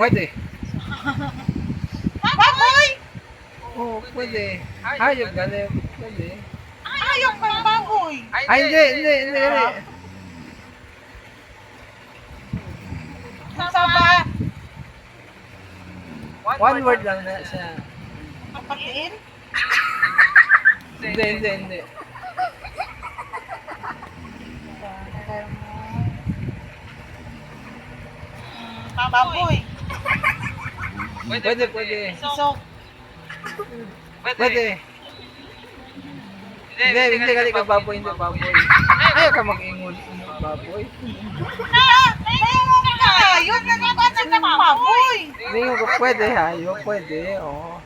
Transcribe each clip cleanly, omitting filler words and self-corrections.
Pwede. Baboy! Oo, pwede. Hayop galing. Pwede. Ayaw kang baboy. Ay, hindi. Saba. One word lang na siya. Kapatiin? Hindi. Baboy. Pwede. Isok. Pwede. Hindi ka baboy, hindi baboy. Ayaw ka mag-ingol, baboy. Yun na napansin ng baboy. Hindi ko pwede, hayop, pwede. Oo.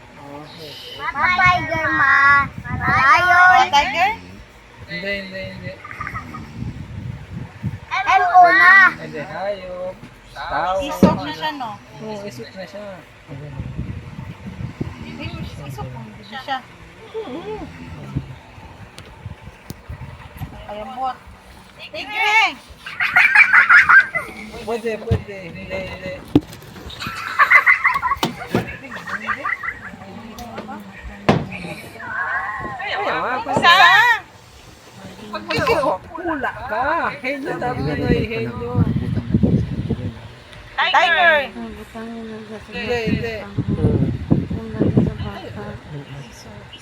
Tiger ma. Lion. Tiger? Hindi. M.O. na. Hindi, hayop. Tao. Isok na siya, no? Oo, isok na siya. Isok na siya. Ayang buhat. Tigre! Pwede. Hindi. Isa! Pula ka. Hello, Pinoy, hello. Tiger! Hindi.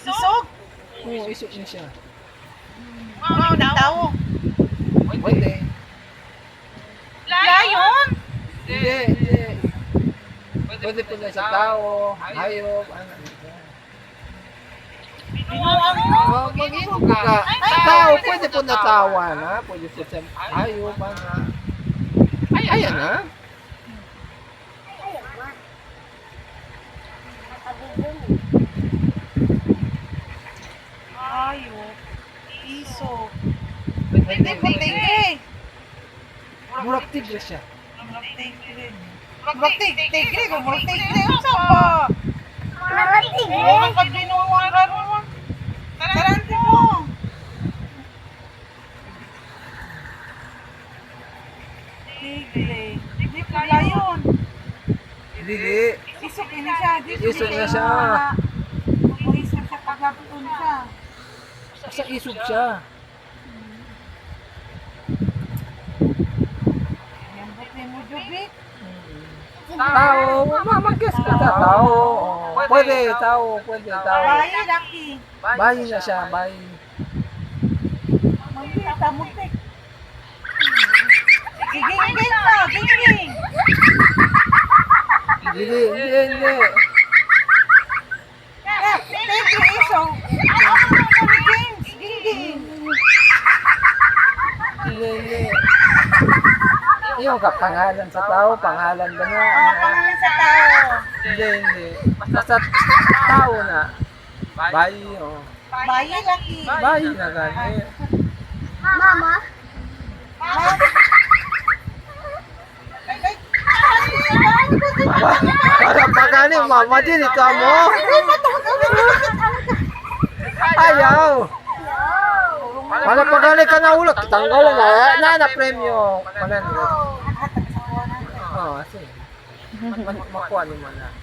Isok? Oo, isok na siya. Wow, tao. Pwede. Lion? Hindi. Pwede pala sa tao, hayop, ano. Binuang mo? Mag-inom ka. Tao, pwede po natawa na. Pwede po sa hayop, ano. Ayan na. Ayok. Isok. Hindi po tigre. Murag tigre siya. Murag tigre. Murag tigre. Ang saba. Narating. Ang kabinuang ron. Tarante mo. Tigre. Hindi po lion. Hindi. Isok ini siya. Isok na siya. Isok siya paglapon siya. Sa isog siya. Yan buti mo, Jubik. Tao, mag-guess ka sa tao. Pwede, tao. Bayi, laki. Bayi na siya, bayi. Magkita mo, Tek. Giging na, giging. Hindi. Tigre, isok. Giging. Hindi. Yung pangalan sa tao, pangalan ba niya? Pangalan sa tao. Hindi. Basta tao na. Bayi, oh. Bayi, laki. Bayi na gani. Mama. Para pa gani, mama din, ikaw mo. Ayaw. Para pa gani ka na ulo, tanggalan na premyo. Manan. Oh, asi. Makuha ni mo na.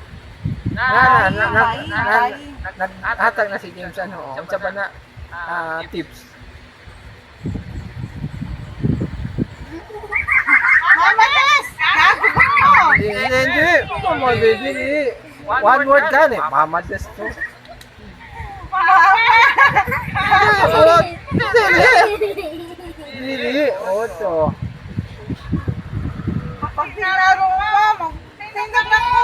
Naghatag na si James ano, unsa ba na tips. Mamalas! Hindi. Mama, hindi. One word ka ni, mama just to. Hindi. Oto. Pag tinaro mo, magtindag ako.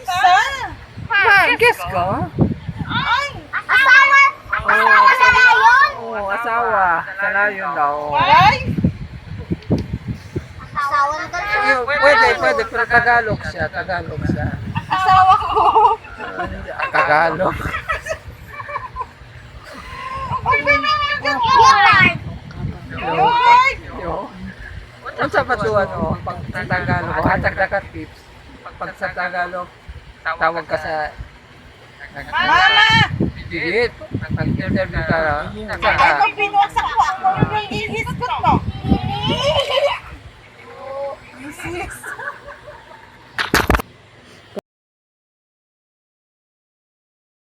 Sa? Guess ka? Ay! Asawa. Asawa sa lion. Oo, asawa. Sa layon daw. Ay! Asawa na daw. Pwede, pero Tagalog siya. Asawa ko. Tagalog. Ay, Gitard. Ay! Yo. Ano sa patuan o? Pag sa Tagalog, hatag na ka tips. Pag sa Tagalog, tawag ka sa Mama! digit. Nag-interview ka Ay, pag binuwag sa ko,